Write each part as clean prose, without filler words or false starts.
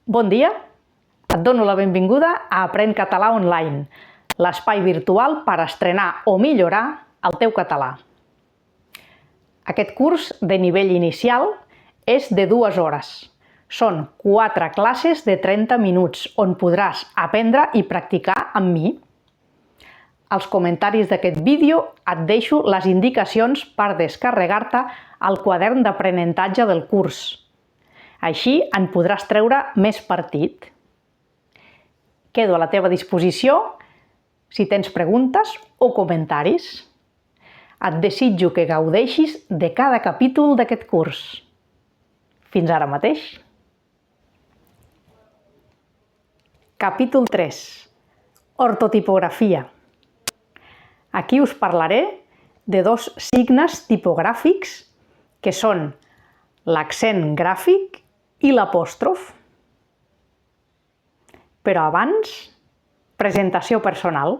Bon dia, et dono la benvinguda a Aprèn Català Online, l'espai virtual per estrenar o millorar el teu català. Aquest curs de nivell inicial és de 2 hores. Són 4 classes de 30 minuts on podràs aprendre i practicar amb mi. Als comentaris d'aquest vídeo et deixo les indicacions per descarregar-te el quadern d'aprenentatge del curs. Així en podràs treure més partit. Quedo a la teva disposició si tens preguntes o comentaris. Et desitjo que gaudeixis de cada capítol d'aquest curs. Fins ara mateix. Capítol 3. Ortotipografia. Aquí us parlaré de 2 signes tipogràfics que són l'accent gràfic i l'apòstrof. Però abans, presentació personal.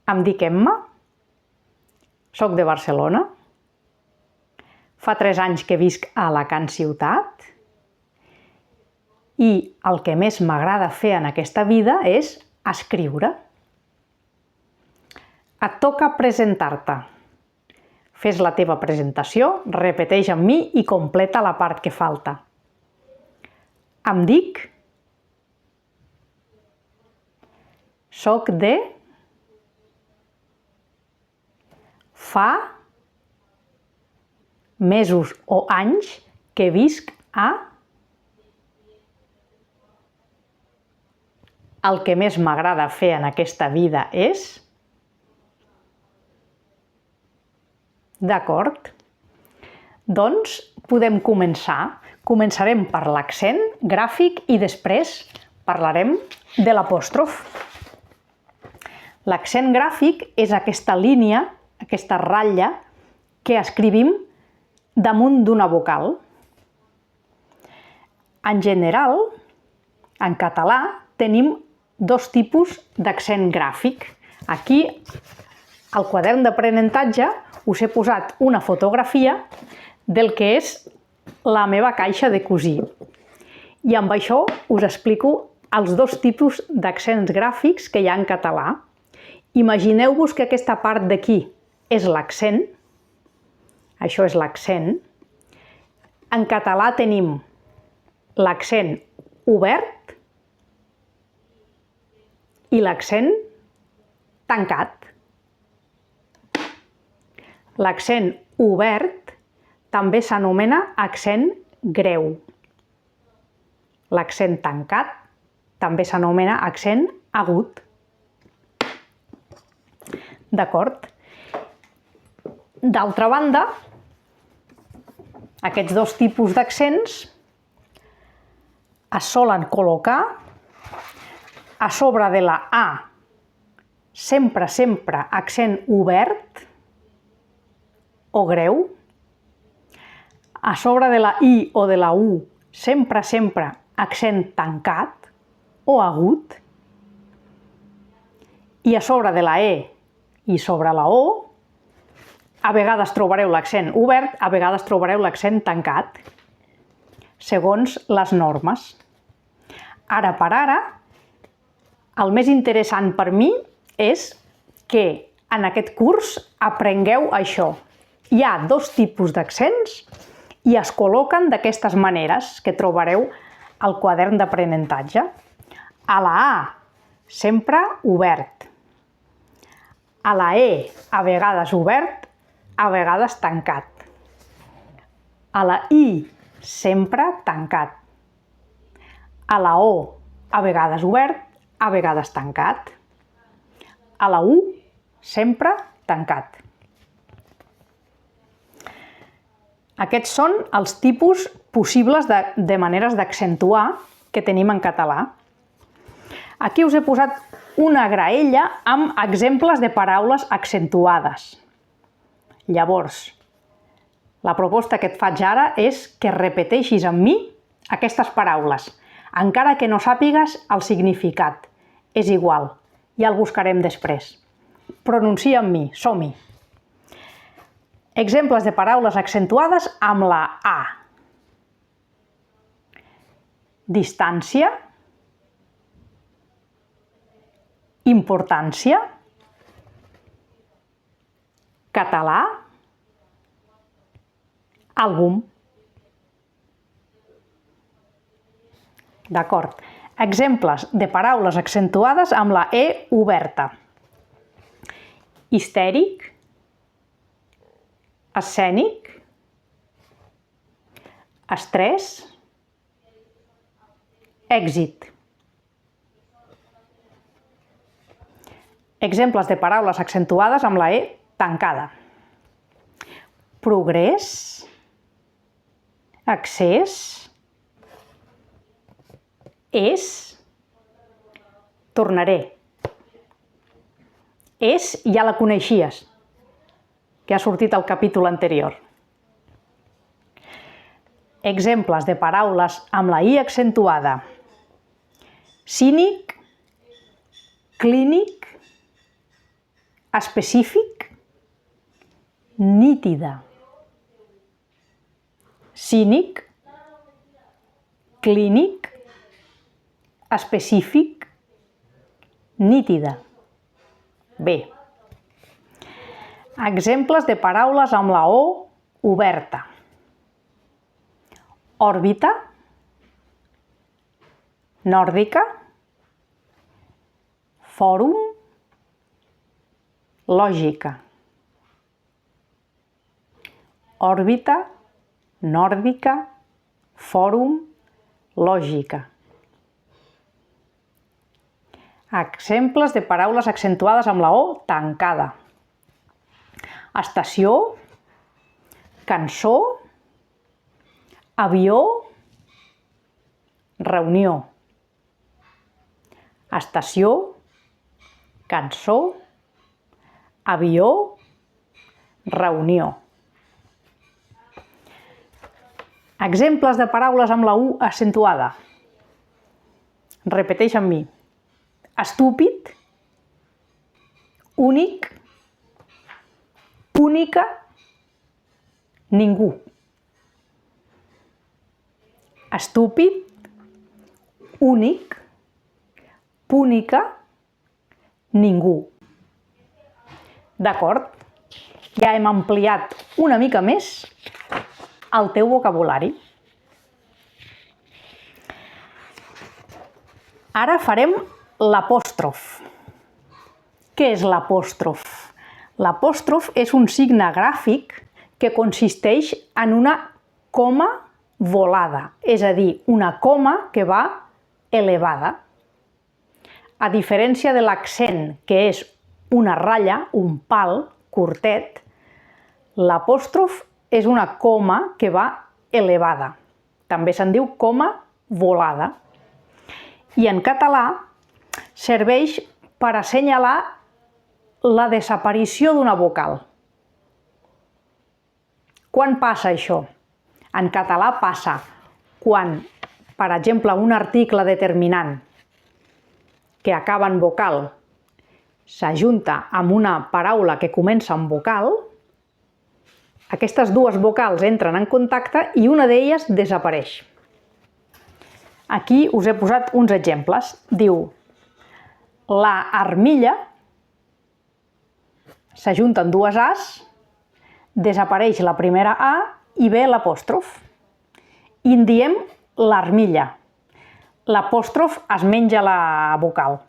Em dic Emma, soc de Barcelona, fa 3 anys que visc a Alacant ciutat i el que més m'agrada fer en aquesta vida és escriure. Et toca presentar-te. Fes la teva presentació, repeteix amb mi i completa la part que falta. Em dic, soc de, fa mesos o anys que visc a, el que més m'agrada fer en aquesta vida és, d'acord? Doncs podem començar. Començarem per l'accent gràfic i després parlarem de l'apòstrof. L'accent gràfic és aquesta línia, aquesta ratlla que escrivim damunt d'una vocal. En general, en català, tenim 2 tipus d'accent gràfic. Aquí, al quadern d'aprenentatge, us he posat una fotografia del que és la meva caixa de cosir. I amb això us explico els 2 tipus d'accents gràfics que hi ha en català. Imagineu-vos que aquesta part d'aquí és l'accent. Això és l'accent. En català tenim l'accent obert i l'accent tancat. L'accent obert també s'anomena accent greu. L'accent tancat també s'anomena accent agut. D'acord? D'altra banda, aquests 2 tipus d'accents es solen col·locar a sobre de la A, sempre accent obert o greu, a sobre de la I o de la U, sempre accent tancat o agut, i a sobre de la E i sobre la O, a vegades trobareu l'accent obert, a vegades trobareu l'accent tancat, segons les normes. Ara per ara, el més interessant per mi és que en aquest curs aprengueu això. Hi ha 2 tipus d'accents i es col·loquen d'aquestes maneres que trobareu al quadern d'aprenentatge. A la A, sempre obert. A la E, a vegades obert, a vegades tancat. A la I, sempre tancat. A la O, a vegades obert, a vegades tancat. A la U, sempre tancat. Aquests són els tipus possibles de maneres d'accentuar que tenim en català. Aquí us he posat una graella amb exemples de paraules accentuades. Llavors, la proposta que et faig ara és que repeteixis amb mi aquestes paraules, encara que no sàpigues el significat. És igual, ja el buscarem després. Pronuncia amb mi, som-hi. Exemples de paraules accentuades amb la A. distància, importància, català, àlbum. D'acord. Exemples de paraules accentuades amb la E oberta. Histèric, escènic, estrès, èxit. Exemples de paraules accentuades amb la E tancada. Progrés, accés, és, tornaré. És ja la coneixies, que ha sortit al capítol anterior. Exemples de paraules amb la I accentuada. Cínic, clínic, específic, nítida. Cínic, clínic, específic, nítida. Bé. Exemples de paraules amb la O oberta. Òrbita, nòrdica, fòrum, lògica. Òrbita, nòrdica, fòrum, lògica. Exemples de paraules accentuades amb la O tancada. Estació, cançó, avió, reunió. Estació, cançó, avió, reunió. Exemples de paraules amb la U accentuada. Repeteix amb mi. Estúpid, únic, única, ningú. Estúpid, únic, púnica, ningú. D'acord? Ja hem ampliat una mica més el teu vocabulari. Ara farem l'apòstrof. Què és l'apòstrof? L'apòstrof és un signe gràfic que consisteix en una coma volada, és a dir, una coma que va elevada. A diferència de l'accent, que és una ratlla, un pal curtet, l'apòstrof és una coma que va elevada. També se'n diu coma volada. I en català serveix per assenyalar la desaparició d'una vocal. Quan passa això? En català passa quan, per exemple, un article determinant que acaba en vocal s'ajunta amb una paraula que comença amb vocal, aquestes dues vocals entren en contacte i una d'elles desapareix. Aquí us he posat uns exemples. Diu, la armilla, s'ajunten dues As, desapareix la primera A i ve l'apòstrof. I en diem l'armilla. L'apòstrof es menja la vocal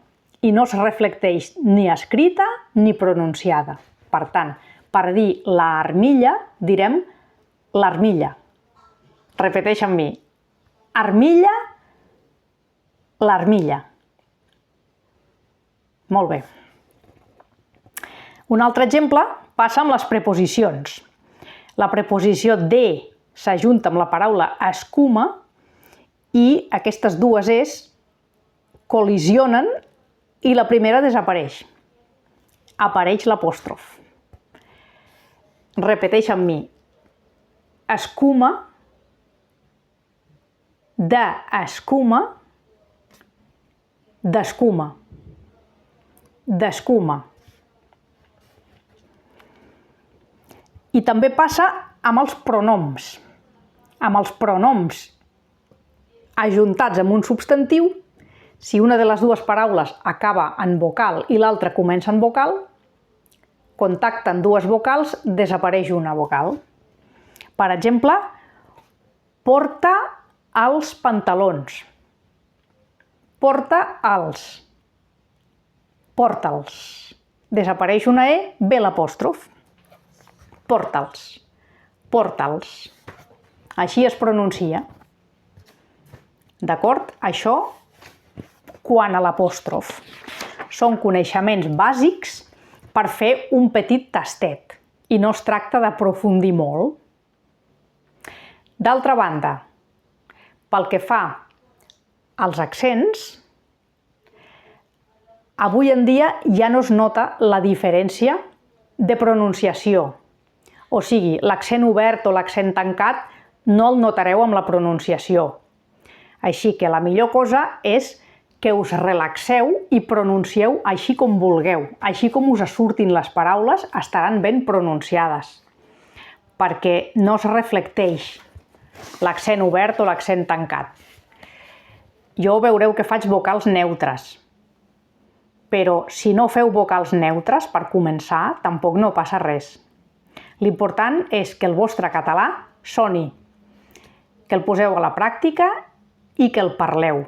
i no es reflecteix ni escrita ni pronunciada. Per tant, per dir l'armilla, direm l'armilla. Repeteix amb mi. Armilla, l'armilla. Molt bé. Un altre exemple passa amb les preposicions. La preposició de s'ajunta amb la paraula escuma i aquestes dues es col·lisionen i la primera desapareix. Apareix l'apòstrof. Repeteix amb mi. Escuma, d'escuma, d'escuma. D'escuma. I també passa amb els pronoms. Amb els pronoms ajuntats amb un substantiu, si una de les dues paraules acaba en vocal i l'altra comença en vocal, contacten dues vocals, desapareix una vocal. Per exemple, porta els pantalons. Porta els. Porta'ls. Desapareix una E, ve l'apòstrof. Porta'ls. Porta'ls. Així es pronuncia. D'acord? Això quant a l'apòstrof. Són coneixements bàsics per fer un petit tastet i no es tracta d'aprofundir molt. D'altra banda, pel que fa als accents, avui en dia ja no es nota la diferència de pronunciació. O sigui, l'accent obert o l'accent tancat no el notareu amb la pronunciació. Així que la millor cosa és que us relaxeu i pronuncieu així com vulgueu. Així com us surtin les paraules, estaran ben pronunciades, perquè no es reflecteix l'accent obert o l'accent tancat. Jo veureu que faig vocals neutres, però si no feu vocals neutres, per començar, tampoc no passa res. L'important és que el vostre català soni, que el poseu a la pràctica i que el parleu,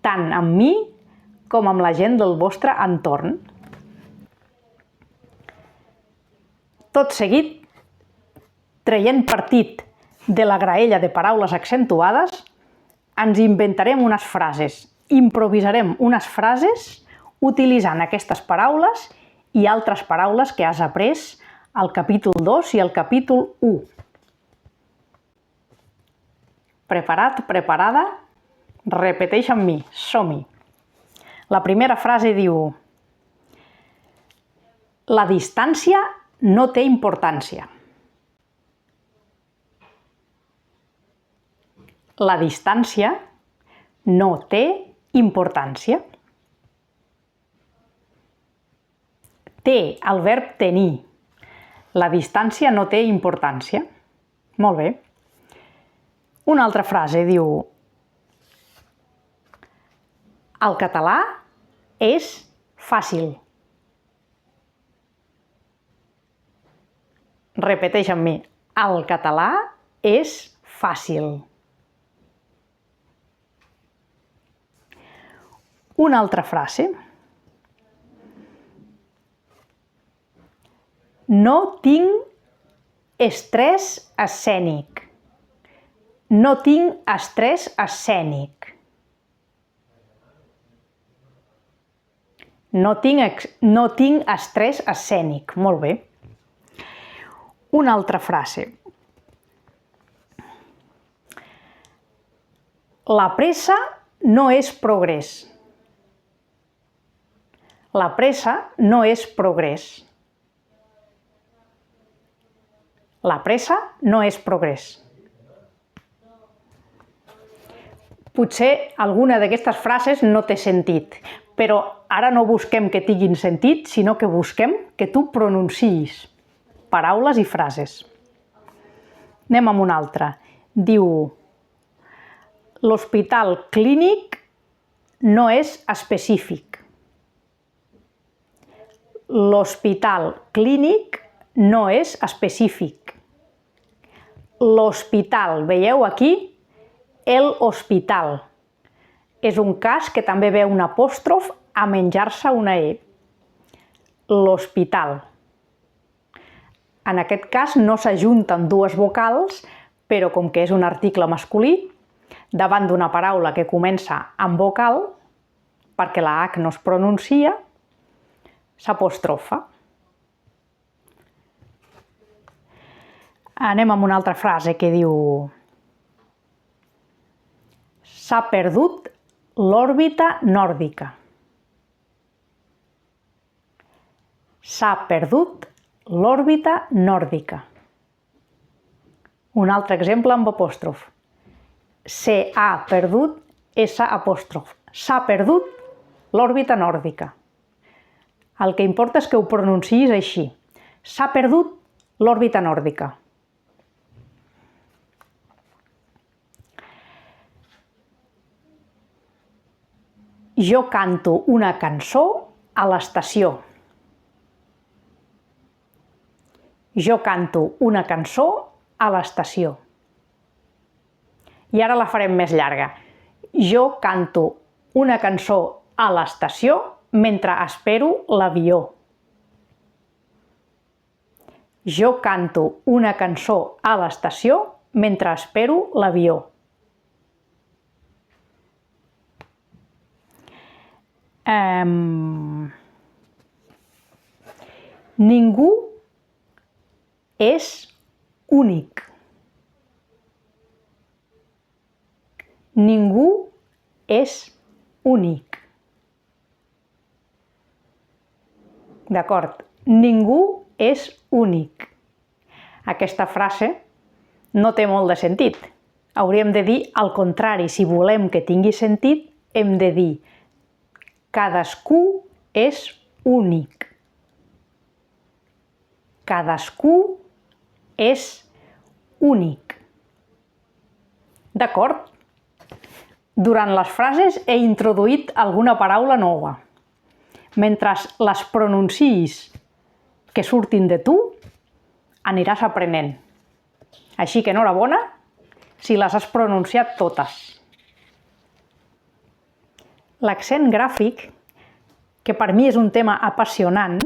tant amb mi com amb la gent del vostre entorn. Tot seguit, traient partit de la graella de paraules accentuades, ens inventarem unes frases, improvisarem unes frases utilitzant aquestes paraules i altres paraules que has après al capítol 2 i al capítol 1. Preparat, preparada? Repeteix amb mi, som-hi. La primera frase diu: la distància no té importància. La distància no té importància. Té el verb tenir. La distància no té importància. Molt bé. Una altra frase diu: el català és fàcil. Repeteix amb mi. El català és fàcil. Una altra frase. No tinc estrès escènic. No tinc estrès escènic. No tinc estrès escènic. Molt bé. Una altra frase. La pressa no és progrés. La pressa no és progrés. La pressa no és progrés. Potser alguna d'aquestes frases no té sentit, però ara no busquem que tinguin sentit, sinó que busquem que tu pronunciïs paraules i frases. Anem amb una altra. Diu: l'hospital clínic no és específic. L'hospital clínic no és específic. L'hospital, veieu aquí? El hospital. És un cas que també ve un apòstrof a menjar-se una E. L'hospital. En aquest cas no s'ajunten dues vocals, però com que és un article masculí, davant d'una paraula que comença amb vocal, perquè la H no es pronuncia, s'apostrofa. Anem amb una altra frase que diu: s'ha perdut l'òrbita nòrdica. S'ha perdut l'òrbita nòrdica. Un altre exemple amb apòstrof. Se ha perdut S apòstrof. S'ha perdut l'òrbita nòrdica. El que importa és que ho pronunciïs així. S'ha perdut l'òrbita nòrdica. Jo canto una cançó a l'estació. Jo canto una cançó a l'estació. I ara la farem més llarga. Jo canto una cançó a l'estació mentre espero l'avió. Jo canto una cançó a l'estació mentre espero l'avió. Ningú és únic. Ningú és únic. D'acord? Ningú és únic. Aquesta frase no té molt de sentit. Hauríem de dir al contrari. Si volem que tingui sentit, hem de dir cadascú és únic. Cadascú és únic. D'acord? Durant les frases he introduït alguna paraula nova. Mentre les pronunciïs que surtin de tu, aniràs aprenent. Així que enhorabona si les has pronunciat totes. L'accent gràfic, que per mi és un tema apassionant,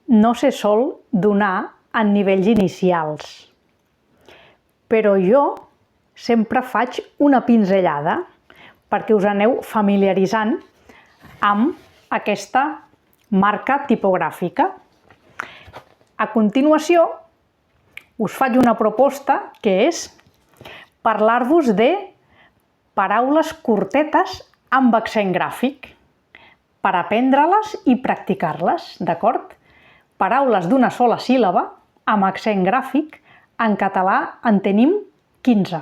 no se sol donar en nivells inicials. Però jo sempre faig una pinzellada perquè us aneu familiaritzant amb aquesta marca tipogràfica. A continuació, us faig una proposta que és parlar-vos de paraules curtetes amb accent gràfic per aprendre-les i practicar-les, d'acord? Paraules d'una sola síl·laba amb accent gràfic, en català en tenim 15.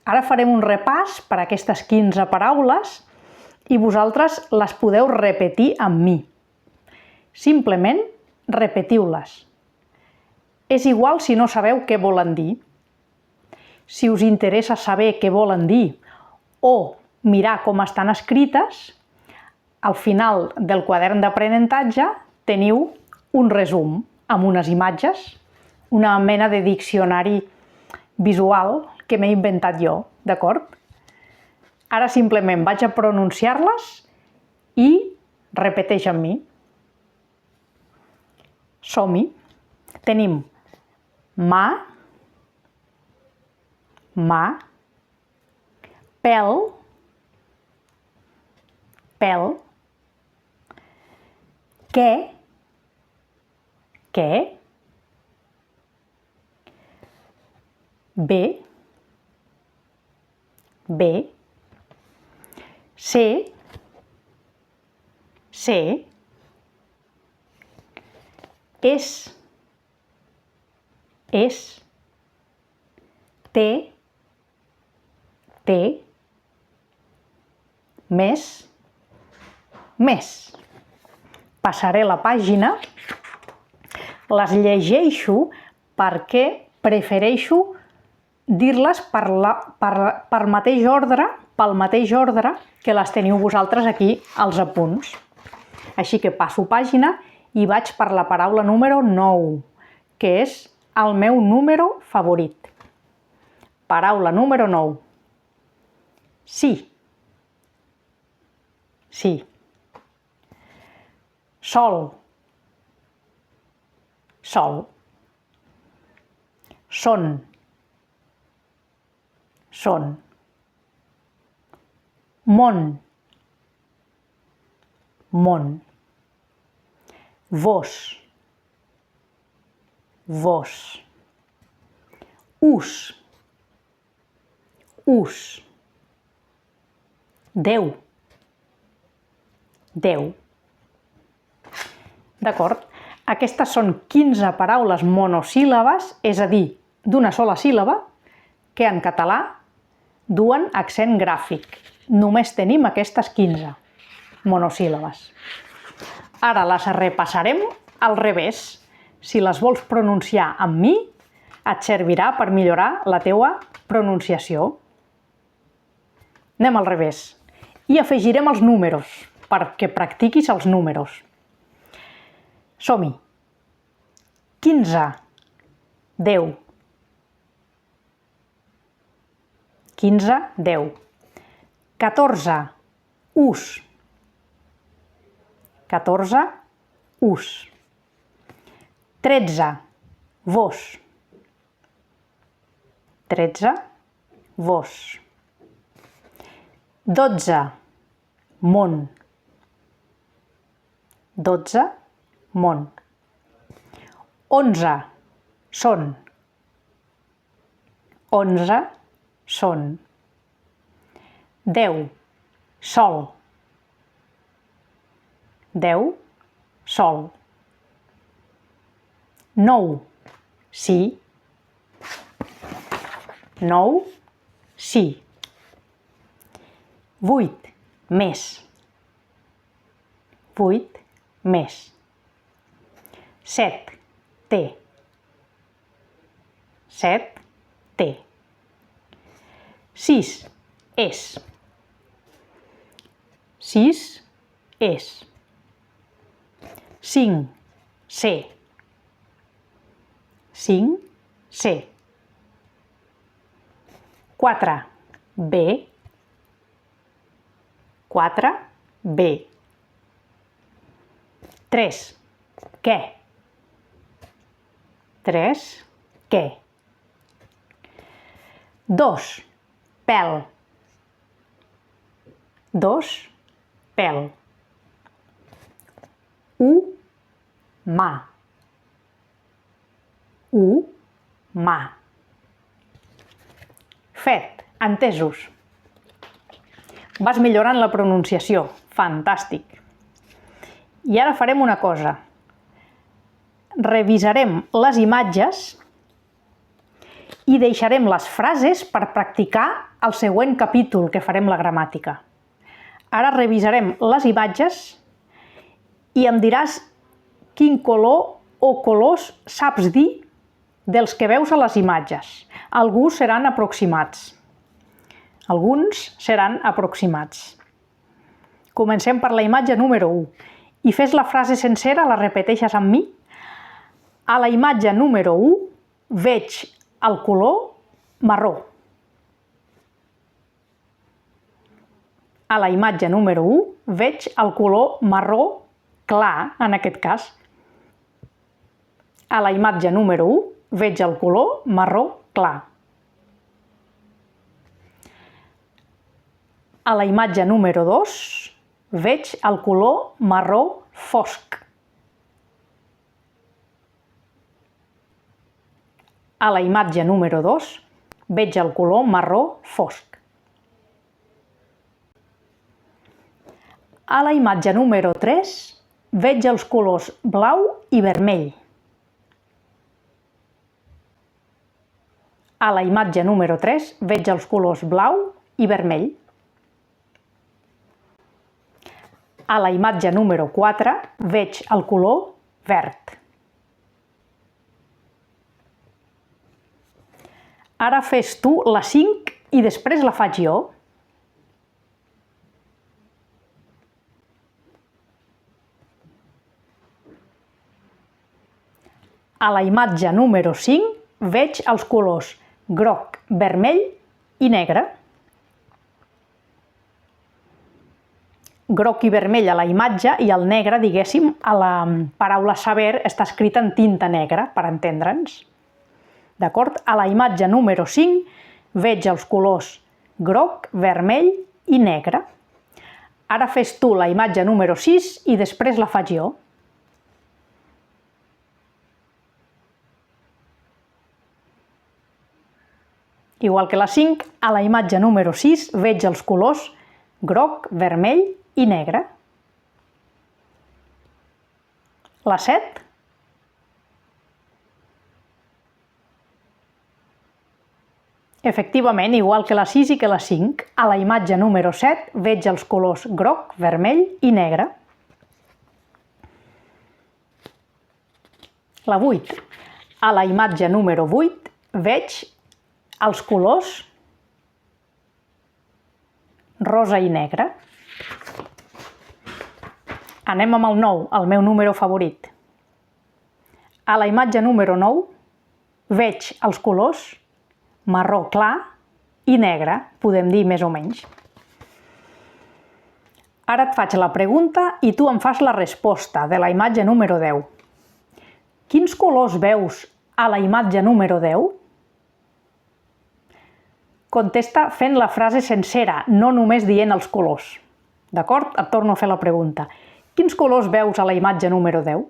Ara farem un repàs per a aquestes 15 paraules i vosaltres les podeu repetir amb mi. Simplement repetiu-les. És igual si no sabeu què volen dir. Si us interessa saber què volen dir o mirar com estan escrites, al final del quadern d'aprenentatge teniu un resum amb unes imatges, una mena de diccionari visual que m'he inventat jo, d'acord? Ara simplement vaig a pronunciar-les i repeteix amb mi. Som-hi. Tenim mà, pèl, què, bé, ser, és, té, més. Passaré la pàgina, les llegeixo perquè prefereixo dir-les pel mateix ordre que les teniu vosaltres aquí als apunts. Així que passo pàgina i vaig per la paraula número 9, que és el meu número favorit. Paraula número 9. Sí. Sol. Són. Món. Vos. Us. Déu. D'acord? Aquestes són 15 paraules monosíl·labes, és a dir, d'una sola síl·laba, que en català duen accent gràfic. Només tenim aquestes 15 monosíl·labes. Ara les repassarem al revés. Si les vols pronunciar amb mi, et servirà per millorar la teua pronunciació. Anem al revés. i afegirem els números, perquè practiquis els números. Som-hi. 15, 10. 15, 10. 14, us. 14, us. 13, vos. 13, vos. 12, món. 12, món. 11, són. 11, són. 10, sol. 10, sol. 9, sí. 9, sí. 8, més. 8, més. 7, té. 7, té. 6, és. 6, és. 5, ser. 5, ser. 4, bé. 4, bé. 3, què. 3, què. 2, pèl. 2, pèl. 1, mà. 1, mà. Fet, entesos. Vas millorant la pronunciació. Fantàstic. I ara farem una cosa. Revisarem les imatges i deixarem les frases per practicar el següent capítol que farem la gramàtica. Ara revisarem les imatges i em diràs quin color o colors saps dir dels que veus a les imatges. Alguns seran aproximats. Comencem per la imatge número 1. I fes la frase sencera, la repeteixes amb mi. A la imatge número 1 veig el color marró. A la imatge número 1 veig el color marró clar, en aquest cas. A la imatge número 1 veig el color marró clar. A la imatge número 2 veig el color marró fosc. A la imatge número 2 veig el color marró fosc. A la imatge número 3 veig els colors blau i vermell. A la imatge número 3 veig els colors blau i vermell. A la imatge número 4 veig el color verd. Ara fes tu la 5 i després la faig jo. A la imatge número 5 veig els colors groc, vermell i negre. Groc i vermell a la imatge i el negre, diguéssim, a la paraula saber està escrit en tinta negra, per entendre'ns. D'acord? A la imatge número 5 veig els colors groc, vermell i negre. Ara fes tu la imatge número 6 i després la faig jo. Igual que la 5, a la imatge número 6 veig els colors groc, vermell i negre. La 7. Efectivament, igual que la 6 i que la 5, a la imatge número 7 veig els colors groc, vermell i negre. La 8. A la imatge número 8 veig els colors rosa i negre. Anem amb el 9, el meu número favorit. A la imatge número 9 veig els colors marró clar i negre, podem dir més o menys. Ara et faig la pregunta i tu em fas la resposta de la imatge número 10. Quins colors veus a la imatge número 10? Contesta fent la frase sencera, no només dient els colors. D'acord? Et torno a fer la pregunta. Quins colors veus a la imatge número 10?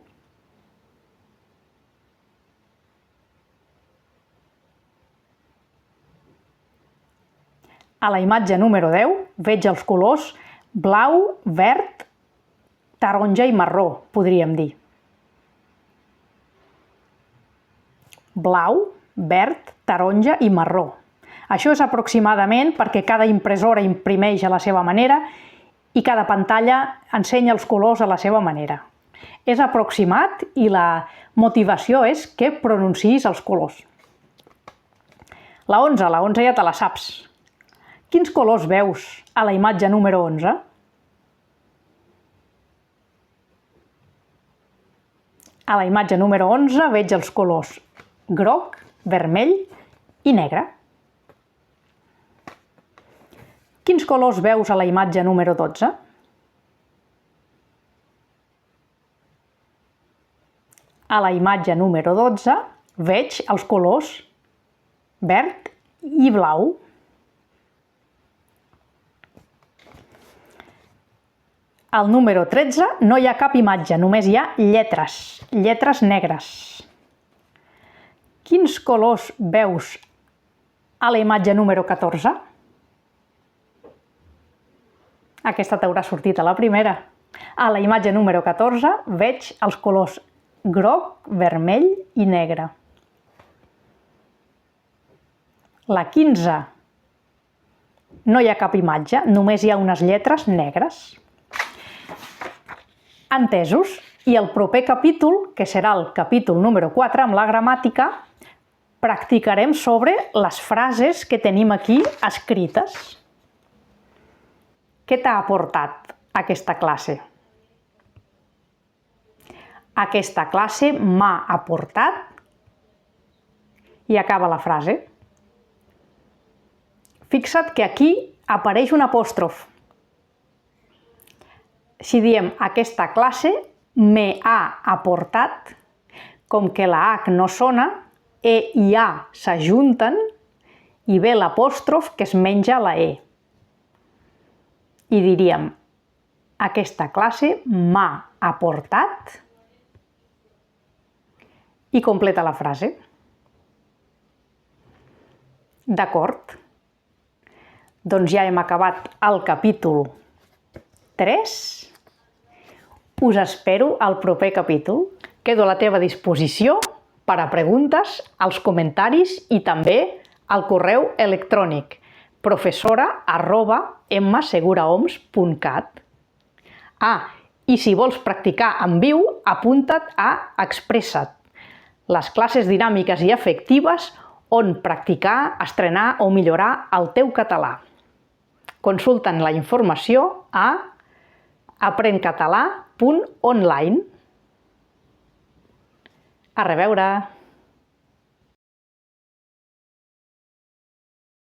A la imatge número 10 veig els colors blau, verd, taronja i marró, podríem dir. Blau, verd, taronja i marró. Això és aproximadament perquè cada impressora imprimeix a la seva manera i cada pantalla ensenya els colors a la seva manera. És aproximat i la motivació és que pronunciïs els colors. La 11 ja te la saps. Quins colors veus a la imatge número 11? A la imatge número 11 veig els colors groc, vermell i negre. Quins colors veus a la imatge número 12? A la imatge número 12 veig els colors verd i blau. Al número 13 no hi ha cap imatge, només hi ha lletres negres. Quins colors veus a la imatge número 14? Aquesta t'haurà sortit a la primera. A la imatge número 14 veig els colors groc, vermell i negre. La 15 no hi ha cap imatge, només hi ha unes lletres negres. Entesos? I el proper capítol, que serà el capítol número 4 amb la gramàtica, practicarem sobre les frases que tenim aquí escrites. Què t'ha aportat aquesta classe? Aquesta classe m'ha aportat i acaba la frase. Fixa't que aquí apareix un apòstrof. Si diem aquesta classe me ha aportat, com que la H no sona, E i A s'ajunten i ve l'apòstrof que es menja la E. I diríem, aquesta classe m'ha aportat i completa la frase. D'acord? Doncs ja hem acabat el capítol 3. Us espero al proper capítol. Quedo a la teva disposició per a preguntes, als comentaris i també al correu electrònic professora@mseguraoms.cat. I si vols practicar en viu, apunta't a Expressa't, les classes dinàmiques i efectives on practicar, estrenar o millorar el teu català. Consulta'n la informació a aprencatalà.online. A reveure!